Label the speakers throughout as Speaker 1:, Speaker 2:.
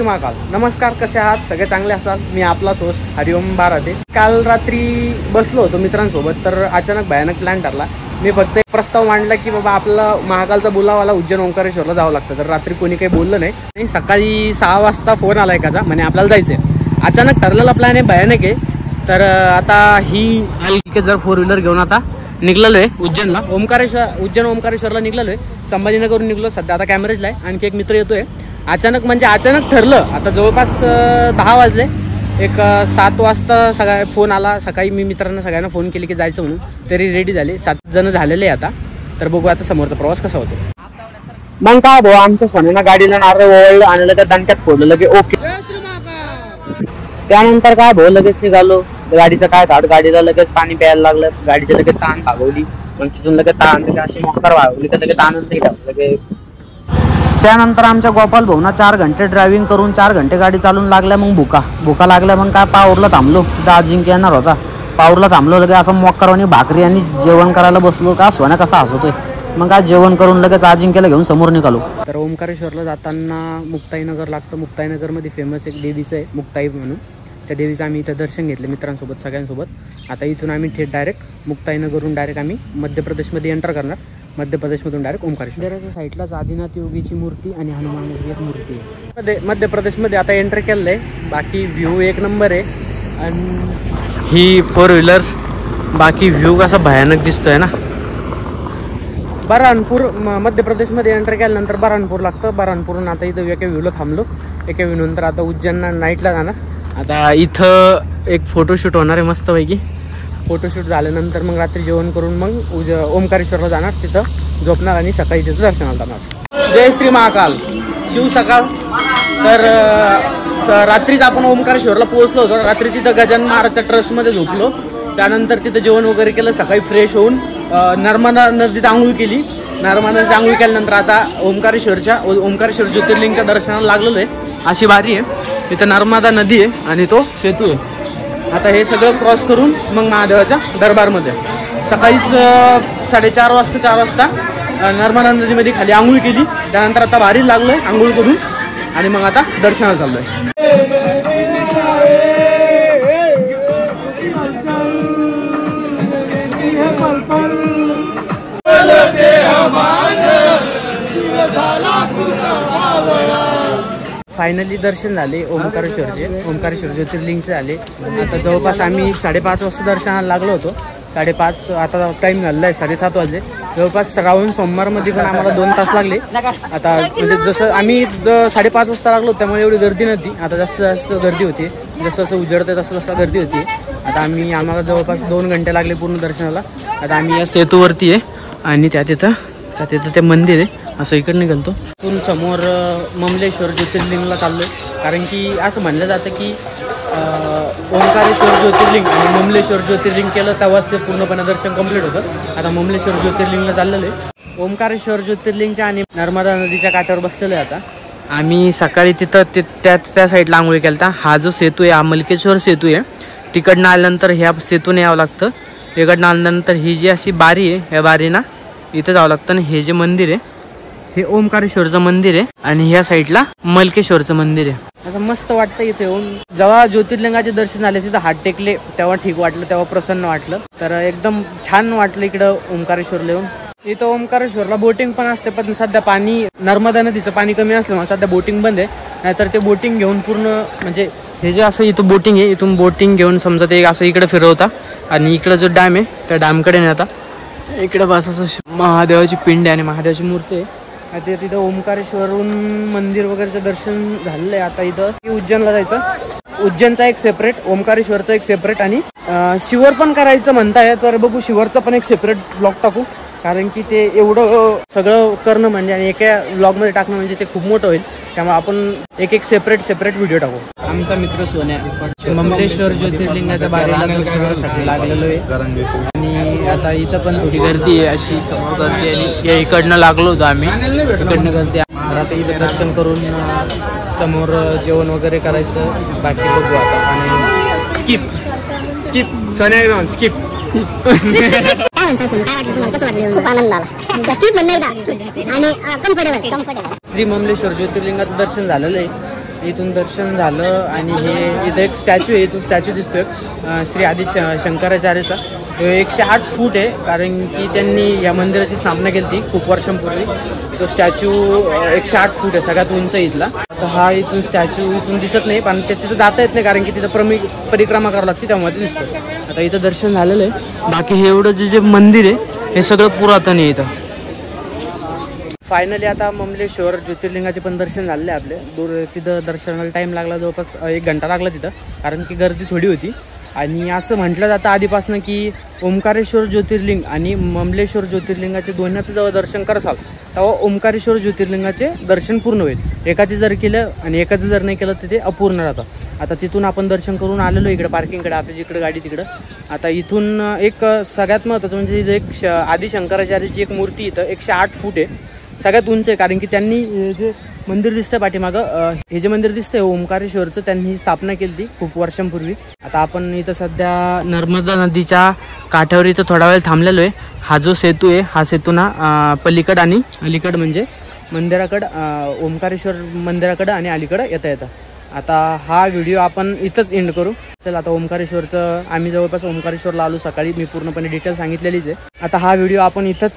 Speaker 1: श्री महाकाल. नमस्कार, कसे आहात? सगळे चांगले असाल. मी आपलाच होस्ट हरिओम बाराते. काल रात्री बसलो होतो मित्रांसोबत, तर अचानक भयानक प्लॅन ठरला. मी फक्त एक प्रस्ताव मांडला की बाबा आपला महाकालचा बोलावाला उज्जैन ओंकारेश्वरला जावं लागतं. तर रात्री कोणी काही बोललं नाही. सकाळी 6 वाजता फोन आला एकाचा, म्हणे आपल्याला जायचं आहे. अचानक ठरलेला प्लॅन आहे, भयानक आहे. तर आता ही जर 4 व्हीलर घेऊन आता निघलेलो आहे उज्जैनला. उज्जैन ओंकारेश्वरला निघलेलो आहे. संभाजीनगरवरून निघलो. सध्या आता कॅमेरेजला आहे. आणखी एक मित्र येतोय. अचानक म्हणजे अचानक ठरलं. आता जवळपास 10 वाजले. एक 7 वाजता सगळ्या फोन आला. सकाळी मी मित्रांना सगळ्यांना फोन केले की जायचं म्हणून. तरी रेडी झाले. 7 जण झालेले आता. तर बघू आता समोरचा प्रवास कसा होतो. मग काय भाऊ, आमच्या सोन्यानं गाडीला नारळ ओवळलं आणि लगेच दणक्यात फोडलं लगे ओके. त्यानंतर काय भाऊ लगेच निघालो. गाडीचं काय थाट, गाडीला लगेच पाणी प्यायला लागलं. गाडीची लगेच ताण भागवली. मग तिथून लगेच ताण अशी मोकर वागवली तर लगेच आनंद लगेच. त्यानंतर आमच्या गोपाल भाऊना 4 घंटे ड्रायव्हिंग करून 4 घंटे गाडी चालून लागल्या. मग भुका लागल्या. मग काय पावरला थांबलो. तिथं अजिंक्य येणार होता. पावरला थांबलो. लगे असं मोक्करवानी भाकरी आणि जेवण करायला बसलो. का सोन्या कसा हसतोय. मग काय जेवण करून लगेच अजिंक्यला घेऊन समोर निघालो. तर ओंकारेश्वरला जाताना मुक्ताईनगर लागतं. मुक्ताईनगरमध्ये फेमस एक देवीचं आहे मुक्ताई म्हणून. त्या देवीचं आम्ही इथं दर्शन घेतलं मित्रांसोबत सगळ्यांसोबत. आता इथून आम्ही थेट डायरेक्ट मुक्ताईनगरहून डायरेक्ट आम्ही मध्य प्रदेशमध्ये एंटर करणार. मध्य प्रदेशमधून डायरेक्ट ओंकारेश्वर. साईडलाच आदिनाथ योगीची मूर्ती आणि हनुमानाची एक मूर्ती आहे. मध्य प्रदेशमध्ये आता एंटर केलेलं आहे. बाकी व्ह्यू एक नंबर आहे. आणि ही 4 व्हीलर. बाकी व्ह्यू कसा भयानक दिसतोय ना. बऱ्हाणपूर मध्य प्रदेशमध्ये एंटर केल्यानंतर बऱ्हाणपूर लागतं. बऱ्हाणपूरून आता इथं एका व्ह्यूला थांबलो. एका व्ह्यू नंतर आता उज्जैनला नाईटला जाणार. आता इथं एक फोटोशूट होणार आहे मस्तपैकी. फोटोशूट झाल्यानंतर मग रात्री जेवण करून मग ओंकारेश्वरला जाणार. तिथं झोपणार आणि सकाळी तिथं दर्शनाला जाणार. जय श्री महाकाल, शिव सकाळ. तर रात्रीच आपण ओंकारेश्वरला पोहोचलो होतो. रात्री तिथं गजानन महाराजच्या ट्रस्टमध्ये झोपलो. त्यानंतर तिथं जेवण वगैरे केलं. सकाळी फ्रेश होऊन नर्मदा नदीत आंघोळ केली. नर्मदा नदीत आंघोळ केल्यानंतर आता ओंकारेश्वर ज्योतिर्लिंगच्या दर्शनाला लागलेलो आहे. अशी बारी आहे. तिथं नर्मदा नदी आहे आणि तो सेतू आहे. आता हे सगळं क्रॉस करून मग महादेवाच्या दरबारमध्ये सकाळीच 4:30 वाजता 4 वाजता नर्मदा नदीमध्ये खाली आंघोळ केली. त्यानंतर आता भारी लागलोय आंघोळ करून आणि मग आता दर्शनाला चाललोय. फायनली दर्शन झाले ओंकारेश्वर ज्योतिर्लिंगचे झाले. आता जवळपास आम्ही 5:30 वाजता दर्शनाला लागलो होतो. 5:30 आता टाईम झालेला आहे 7:30 वाजले. जवळपास श्रावण सोमवारमध्ये पण आम्हाला 2 तास लागले. आता म्हणजे जसं आम्ही 5:30 वाजता लागलो त्यामुळे एवढी गर्दी नव्हती. आता जास्त गर्दी होती. जसं जसं उजळतं तसं गर्दी होती. आता आम्हाला जवळपास 2 घंटे लागले पूर्ण दर्शनाला. आता आम्ही या सेतूवरती आहे आणि त्या तिथं ते मंदिर आहे. असं इकडे निघालतो. तिथून समोर ममलेश्वर ज्योतिर्लिंगला चाललो आहे. कारण की असं म्हणलं जातं की ओंकारेश्वर ज्योतिर्लिंग आणि ममलेश्वर ज्योतिर्लिंग केलं तेव्हाच ते पूर्णपणे दर्शन कंप्लीट होतं. आता ममलेश्वर ज्योतिर्लिंगला चाललेलं आहे. ओंकारेश्वर ज्योतिर्लिंगच्या आणि नर्मदा नदीच्या काठावर बसलेलो आहे. आता आम्ही सकाळी तिथं त्या साईडला आंघोळी केला. हा जो सेतू आहे हा मलकेश्वर सेतू आहे. तिकडनं आल्यानंतर ह्या सेतूने यावं लागतं. इकडनं आल्यानंतर ही जी अशी बारी आहे ह्या बारीना इथं जावं लागतं. आणि हे जे मंदिर आहे हे ओंकारेश्वरचं मंदिर आहे आणि ह्या साईडला मलकेश्वरचं मंदिर आहे. असं मस्त वाटतं इथे येऊन. जेव्हा ज्योतिर्लिंगाचे दर्शन झाले तिथं हात टेकले तेव्हा ठीक वाटलं, तेव्हा प्रसन्न वाटलं. तर एकदम छान वाटलं इकडं ओंकारेश्वरला येऊन. इथं ओंकारेश्वरला बोटिंग पण असते. पण सध्या पाणी नर्मदा नदीचं पाणी कमी असल्यामुळे सध्या बोटिंग बंद आहे. नाहीतर ते बोटिंग घेऊन पूर्ण म्हणजे हे जे असं इथं बोटिंग आहे इथून बोटिंग घेऊन समजा ते असं इकडे फिरवता आणि इकडं जो डॅम आहे त्या डॅमकडे नेता. इकडं बस असं महादेवाची पिंड आहे आणि महादेवाची मूर्ती आहे. आता तिथं ओंकारेश्वरून मंदिर वगैरेचं दर्शन झालेलं आहे. आता इथं उज्जैनला जायचं. उज्जैनचा एक सेपरेट, ओंकारेश्वरचा एक सेपरेट आणि शिवर पण करायचं म्हणताय. तर बघू शिवरचा पण एक सेपरेट ब्लॉग टाकू. कारण की ते एवढं सगळं करणं म्हणजे आणि एका ब्लॉगमध्ये टाकणं म्हणजे ते खूप मोठं होईल. त्यामुळे आपण एक सेपरेट व्हिडिओ टाकू. आमचा मित्र सोन्या ममलेश्वर ज्योतिर्लिंगाच्या बारेला दर्शनासाठी लागलेलो आहे. आणि आता इथं पण थोडी गर्दी आहे. अशी समोर गर्दी आणि या इकडनं लागलो होतो आम्ही. इकडनं गर्दी. आता इथं दर्शन करून समोर जेवण वगैरे करायचं. बाकी बघू आता. आणि स्किप सोन्या स्किप श्री ममलेश्वर ज्योतिर्लिंगाचं दर्शन झालेलं आहे. इथून दर्शन झालं आणि हे इथं एक स्टॅच्यू आहे, इथून स्टॅच्यू दिसतोय श्री आदि शंकराचार्याचा. तो 108 फूट आहे, कारण की त्यांनी या मंदिराची स्थापना केली ती खूप वर्षांपूर्वी. तो स्टॅच्यू 108 फूट आहे, सगळ्यात उंच इथला. आता हा इथून स्टॅच्यू इथून दिसत नाही, पण ते तिथं जाता येत नाही कारण की तिथं परिक्रमा करावं लागते, तेव्हा ते दिसतं. आता इथं दर्शन झालेलं आहे. बाकी हे एवढं जे मंदिर आहे हे सगळं पुरातन आहे इथं. फायनली आता ममलेश्वर ज्योतिर्लिंगाचे पण दर्शन झाले आपले. तिथं दर्शनाला टाईम लागला, जवळपास 1 घंटा लागला तिथं, कारण की गर्दी थोडी होती. आणि असं म्हटलं जातं आधीपासून की ओंकारेश्वर ज्योतिर्लिंग आणि ममलेश्वर ज्योतिर्लिंगाचे दोन्हीचं जेव्हा दर्शन करसाल तेव्हा ओंकारेश्वर ज्योतिर्लिंगाचे दर्शन पूर्ण होईल. एकाचे जर केलं आणि एकाचं जर नाही केलं तर ते अपूर्ण राहतं. आता तिथून आपण दर्शन करून आलेलो इकडे पार्किंगकडे, आपल्या जिकडे गाडी तिकडं. आता इथून एक सगळ्यात महत्त्वाचं म्हणजे इथं एक आदि शंकराचार्याची एक मूर्ती इथं 108 फूट आहे, सगळ्यात उंच आहे. कारण की त्यांनी जे मंदिर दिसतंय पाठीमागं, हे जे मंदिर दिसतंय ओंकारेश्वरचं, त्यांनी स्थापना केली ती खूप वर्षांपूर्वी. आता आपण इथं सध्या नर्मदा नदीच्या काठावर इथं थोडा वेळ थांबलेलो आहे. हा जो सेतू आहे, हा सेतू ना पलीकड आणि अलीकड म्हणजे मंदिराकडं, ओंकारेश्वर मंदिराकडं आणि अलीकडं येतं. आता हा व्हिडिओ आपण इथंच एंड करू. चल आता ओंकारेश्वरचं, आम्ही जवळपास ओंकारेश्वरला आलो सकाळी, मी पूर्णपणे डिटेल सांगितलेलीच आहे. आता हा व्हिडिओ आपण इथंच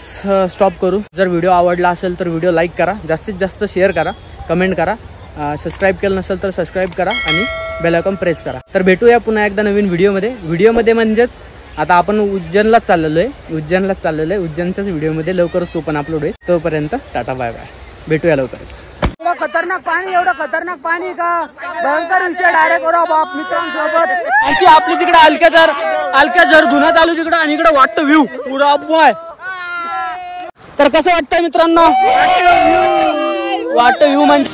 Speaker 1: स्टॉप करू. जर व्हिडिओ आवडला असेल तर व्हिडिओ लाईक करा, जास्तीत जास्त शेअर करा, कमेंट करा, सबस्क्राईब केलं नसेल तर सबस्क्राईब करा आणि बेल आयकॉन प्रेस करा. तर भेटूया पुन्हा एकदा नवीन व्हिडिओमध्ये म्हणजेच आता आपण उज्जैनलाच चाललेलो आहे. उज्जैनच्याच व्हिडिओमध्ये लवकरच तो पण अपलोड होईल. तोपर्यंत टाटा बाय बाय, भेटूया लवकरच. खतरनाक पाणी का भयंकर विषय डायरेक्ट बाप मित्रांसोबत. आणखी आपली तिकडे अलक्या जर धुना चालू तिकडे, आणि इकडे वाटतं व्ह्यू पुरा अब्बॉय. तर कसं वाटतंय मित्रांनो, वाटतं व्ह्यू म्हणजे